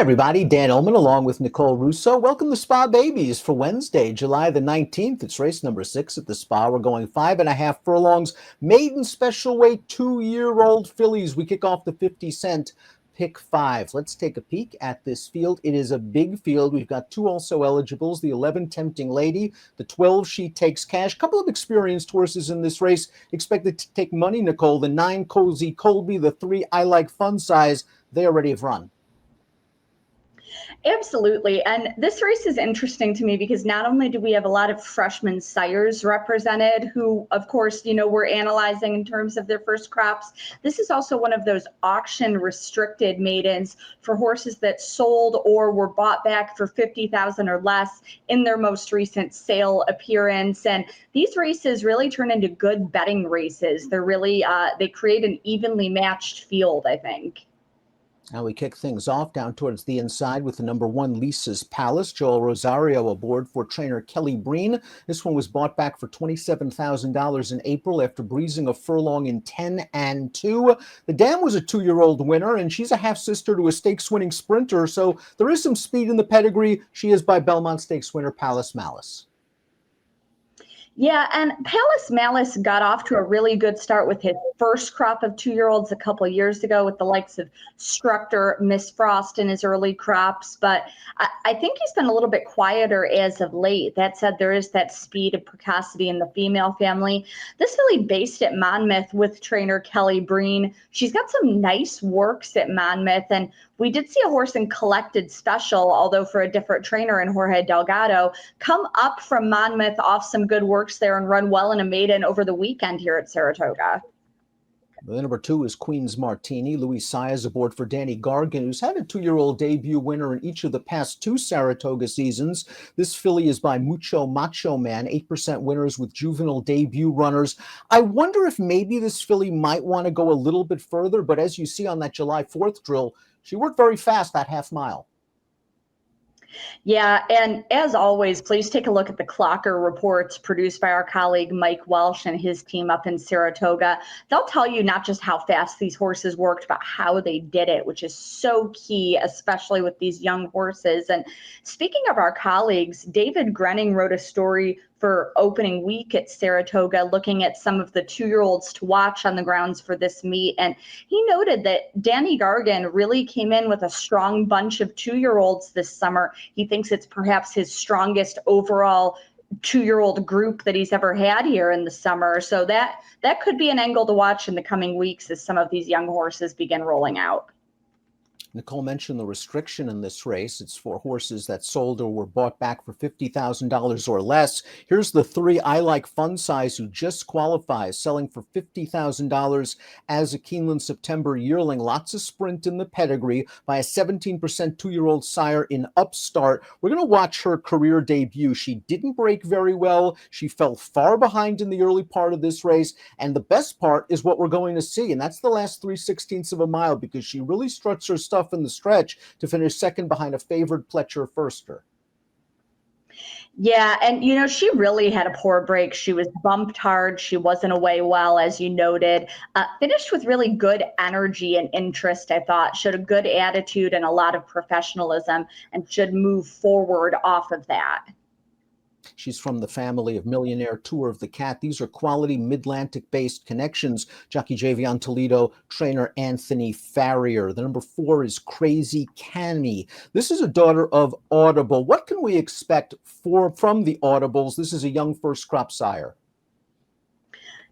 everybody. Dan Illman along with Nicole Russo. Welcome to Spa Babies for Wednesday, July the 19th. It's race number 6 at the Spa. We're going 5.5 furlongs. Maiden special weight 2-year-old fillies. We kick off the 50-cent pick 5. Let's take a peek at this field. It is a big field. We've got 2 also eligibles. The 11 Tempting Lady, the 12 She Takes Cash. A couple of experienced horses in this race expected to take money, Nicole. The 9 Cozy Colby, the 3 I Like Fun Size. They already have run. Absolutely. And this race is interesting to me because not only do we have a lot of freshman sires represented who, of course, we're analyzing in terms of their first crops. This is also one of those auction restricted maidens for horses that sold or were bought back for $50,000 or less in their most recent sale appearance. And these races really turn into good betting races. They're really, they create an evenly matched field, I think. Now we kick things off down towards the inside with the number 1 Lisa's Palace. Joel Rosario aboard for trainer Kelly Breen. This one was bought back for $27,000 in April after breezing a furlong in 10 and 2. The dam was a 2-year-old winner, and she's a half-sister to a stakes-winning sprinter, so there is some speed in the pedigree. She is by Belmont Stakes winner Palace Malice. Yeah, and Palace Malice got off to a really good start with his first crop of 2-year-olds a couple of years ago with the likes of Structor, Miss Frost in his early crops. But I think he's been a little bit quieter as of late. That said, there is that speed and precocity in the female family. This filly based at Monmouth with trainer Kelly Breen. She's got some nice works at Monmouth, and we did see a horse in Collected Special, although for a different trainer in Jorge Delgado, come up from Monmouth off some good works there and run well in a maiden over the weekend here at Saratoga. The number 2 is Queen's Martini. Louis Saez aboard for Danny Gargan, who's had a 2-year-old debut winner in each of the past 2 Saratoga seasons. This filly is by Mucho Macho Man, 8% winners with juvenile debut runners. I wonder if maybe this filly might want to go a little bit further, but as you see on that July 4th drill, she worked very fast that half mile. Yeah, and as always, please take a look at the Clocker reports produced by our colleague Mike Welsh and his team up in Saratoga. They'll tell you not just how fast these horses worked, but how they did it, which is so key, especially with these young horses. And speaking of our colleagues, David Grenning wrote a story for opening week at Saratoga, looking at some of the 2-year-olds to watch on the grounds for this meet. And he noted that Danny Gargan really came in with a strong bunch of 2-year-olds this summer. He thinks it's perhaps his strongest overall 2-year-old group that he's ever had here in the summer. So that could be an angle to watch in the coming weeks as some of these young horses begin rolling out. Nicole mentioned the restriction in this race. It's for horses that sold or were bought back for $50,000 or less. Here's the 3 I Like Fun Size who just qualifies, selling for $50,000 as a Keeneland September yearling. Lots of sprint in the pedigree by a 17% 2-year-old sire in Upstart. We're going to watch her career debut. She didn't break very well. She fell far behind in the early part of this race. And the best part is what we're going to see. And that's the last 3/16 of a mile, because she really struts her stuff in the stretch to finish second behind a favored Pletcher Firster. Yeah, and she really had a poor break. She was bumped hard. She wasn't away well, as you noted. Finished with really good energy and interest, I thought. Showed a good attitude and a lot of professionalism, and should move forward off of that. She's from the family of Millionaire Tour of the Cat. These are quality Mid-Atlantic-based connections. Jockey Javion Toledo, trainer Anthony Farrier. The number 4 is Crazy Cammy. This is a daughter of Audible. What can we expect from the Audibles? This is a young first crop sire.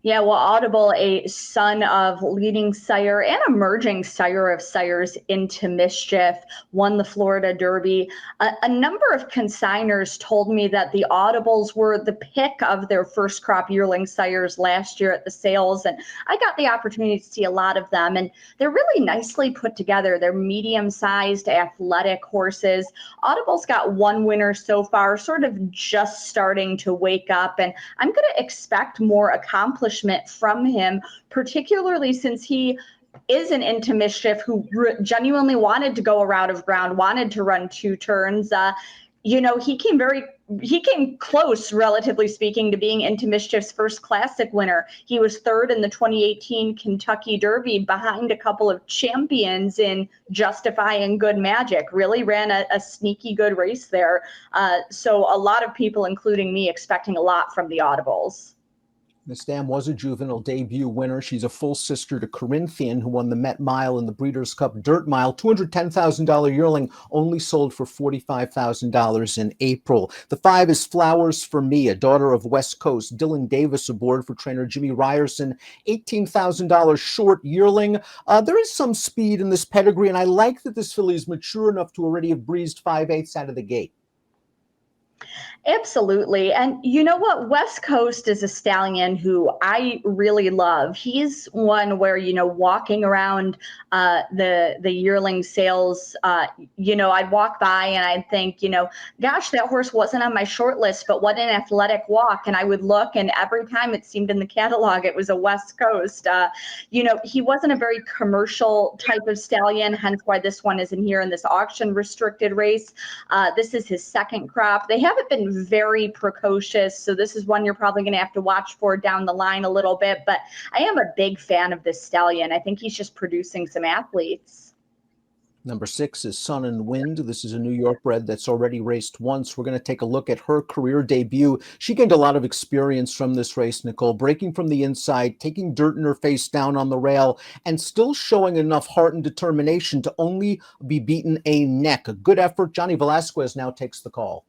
Yeah, well, Audible, a son of leading sire and emerging sire of sires Into Mischief, won the Florida Derby. A number of consigners told me that the Audibles were the pick of their first crop yearling sires last year at the sales, and I got the opportunity to see a lot of them, and they're really nicely put together. They're medium-sized, athletic horses. Audible's got 1 winner so far, sort of just starting to wake up, and I'm going to expect more accomplishment from him, particularly since he is an Into Mischief who genuinely wanted to go a route of ground, wanted to run 2 turns. He came close, relatively speaking, to being Into Mischief's first classic winner. He was third in the 2018 Kentucky Derby behind a couple of champions in Justify and Good Magic. Really ran a sneaky good race there. So a lot of people, including me, expecting a lot from the Audibles. Miss Dam was a juvenile debut winner. She's a full sister to Corinthian, who won the Met Mile and the Breeders' Cup Dirt Mile. $210,000 yearling, only sold for $45,000 in April. The 5 is Flowers for Me, a daughter of West Coast. Dylan Davis aboard for trainer Jimmy Ryerson. $18,000 short yearling. There is some speed in this pedigree, and I like that this filly is mature enough to already have breezed 5/8 out of the gate. Absolutely. And you know what? West Coast is a stallion who I really love. He's one where, walking around the yearling sales, I'd walk by and I'd think, gosh, that horse wasn't on my short list, but what an athletic walk. And I would look, and every time it seemed in the catalog, it was a West Coast. He wasn't a very commercial type of stallion, hence why this one isn't here in this auction restricted race. This is his second crop. They haven't been very precocious, so this is one you're probably going to have to watch for down the line a little bit, but I am a big fan of this stallion. I think he's just producing some athletes. Number 6 is Sun and Wind. This is a New York bred that's already raced once. We're going to take a look at her career debut. She gained a lot of experience from this race, Nicole, breaking from the inside, taking dirt in her face down on the rail, and still showing enough heart and determination to only be beaten a neck. A good effort. Johnny Velasquez now takes the call.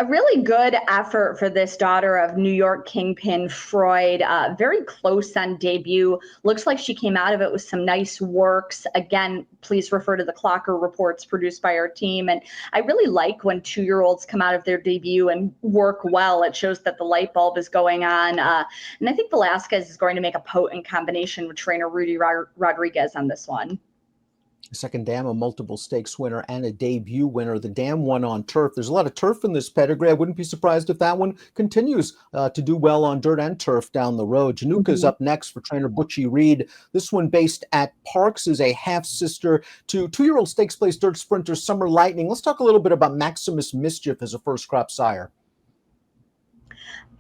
A really good effort for this daughter of New York kingpin Freud. Very close on debut. Looks like she came out of it with some nice works. Again, please refer to the Clocker reports produced by our team. And I really like when 2-year-olds come out of their debut and work well. It shows that the light bulb is going on. And I think Velasquez is going to make a potent combination with trainer Rudy Rodriguez on this one. Second dam, a multiple stakes winner and a debut winner. The dam won on turf. There's a lot of turf in this pedigree. I wouldn't be surprised if that one continues to do well on dirt and turf down the road. Januka's up next for trainer Butchie Reed. This one, based at Parks, is a half-sister to 2-year-old stakes place dirt sprinter Summer Lightning. Let's talk a little bit about Maximus Mischief as a first crop sire.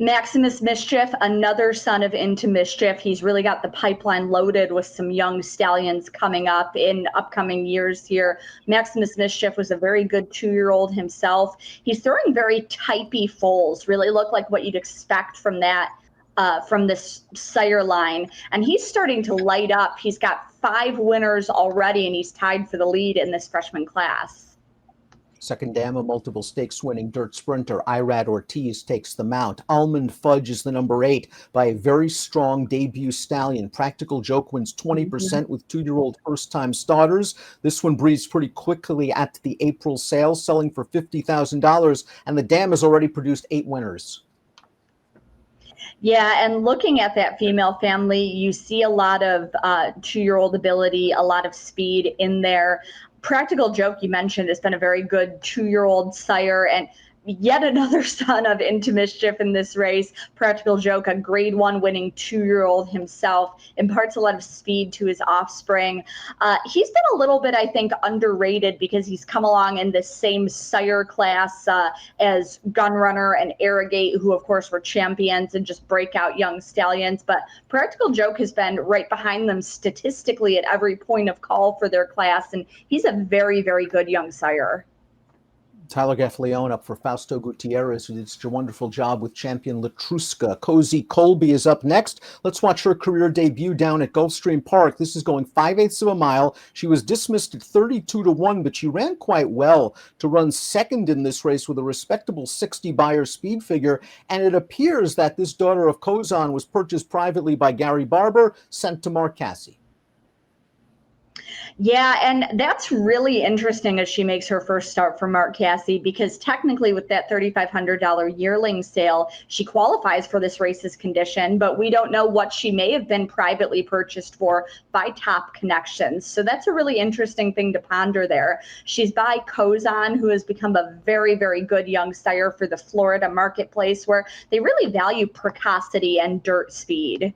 Maximus Mischief, another son of Into Mischief. He's really got the pipeline loaded with some young stallions coming up in upcoming years here. Maximus Mischief was a very good 2-year-old himself. He's throwing very typey foals, really look like what you'd expect from that, from this sire line. And he's starting to light up. He's got 5 winners already, and he's tied for the lead in this freshman class. Second dam, a multiple stakes winning dirt sprinter Irad Ortiz takes the mount. Almond Fudge is the number 8 by a very strong debut stallion. Practical Joke wins 20% with 2-year-old first-time starters. This one breezed pretty quickly at the April sale, selling for $50,000, and the dam has already produced 8 winners. Yeah, and looking at that female family, you see a lot of 2-year-old ability, a lot of speed in there. Practical Joke, you mentioned, has been a very good 2-year-old sire, and yet another son of Into Mischief in this race. Practical Joke, a grade 1 winning 2-year-old himself, imparts a lot of speed to his offspring. He's been a little bit, I think, underrated because he's come along in this same sire class as Gunrunner and Arrogate, who of course were champions and just breakout young stallions. But Practical Joke has been right behind them statistically at every point of call for their class, and he's a very, very good young sire. Tyler Gaffleone up for Fausto Gutierrez, who did such a wonderful job with champion Latruska. Cozy Colby is up next. Let's watch her career debut down at Gulfstream Park. This is going 5/8 of a mile. She was dismissed at 32-1, but she ran quite well to run second in this race with a respectable 60 buyer speed figure. And it appears that this daughter of Kozan was purchased privately by Gary Barber, sent to Mark Casse. Yeah, and that's really interesting as she makes her first start for Mark Casse, because technically with that $3,500 yearling sale, she qualifies for this race's condition, but we don't know what she may have been privately purchased for by Top Connections. So that's a really interesting thing to ponder there. She's by Kozan, who has become a very, very good young sire for the Florida marketplace, where they really value precocity and dirt speed.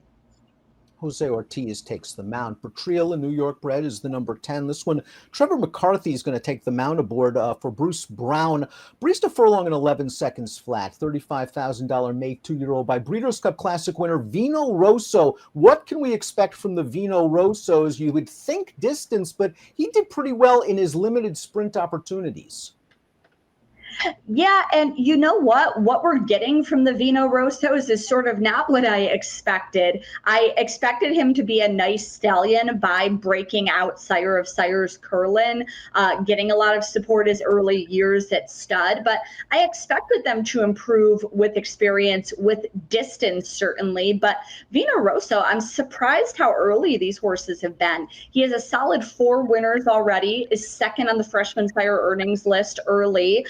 Jose Ortiz takes the mount. Bertriel, a New York bred, is the number 10. This one, Trevor McCarthy is going to take the mount aboard for Bruce Brown. Breezed a furlong in 11 seconds flat. $35,000 mate 2-year-old by Breeders' Cup Classic winner Vino Rosso. What can we expect from the Vino Rossos? You would think distance, but he did pretty well in his limited sprint opportunities. Yeah, and you know what? What we're getting from the Vino Rossos is sort of not what I expected. I expected him to be a nice stallion by breaking out Sire of Sires Curlin, getting a lot of support his early years at stud, but I expected them to improve with experience, with distance certainly, but Vino Rosso, I'm surprised how early these horses have been. He has a solid 4 winners already, is second on the freshman sire earnings list early.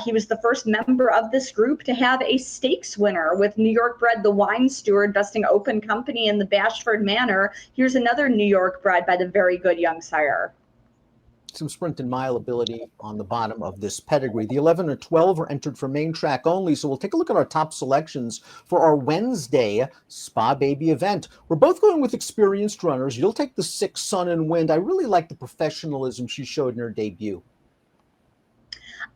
He was the first member of this group to have a stakes winner with New York bred the Wine Steward besting Open Company in the Bashford Manor. Here's another New York bred by the very good young sire. Some sprint and mile ability on the bottom of this pedigree. The 11 or 12 are entered for main track only, so we'll take a look at our top selections for our Wednesday Spa Baby event. We're both going with experienced runners. You'll take the 6 Sun and Wind. I really like the professionalism she showed in her debut.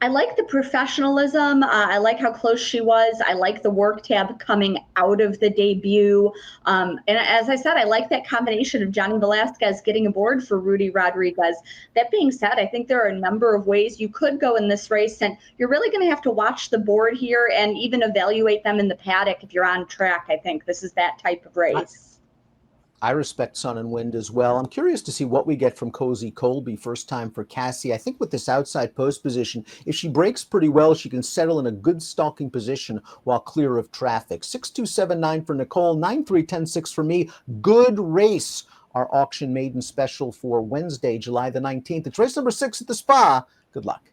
I like the professionalism. I like how close she was. I like the work tab coming out of the debut. And as I said, I like that combination of Johnny Velasquez getting aboard for Rudy Rodriguez. That being said, I think there are a number of ways you could go in this race, and you're really going to have to watch the board here and even evaluate them in the paddock if you're on track. I think this is that type of race. I respect Sun and Wind as well. I'm curious to see what we get from Cozy Colby, first time for Cassie. I think with this outside post position, if she breaks pretty well, she can settle in a good stalking position while clear of traffic. 6-2-7-9 for Nicole, 9-3-10-6 for me. Good race. Our auction maiden special for Wednesday, July the 19th. It's race number 6 at the Spa. Good luck.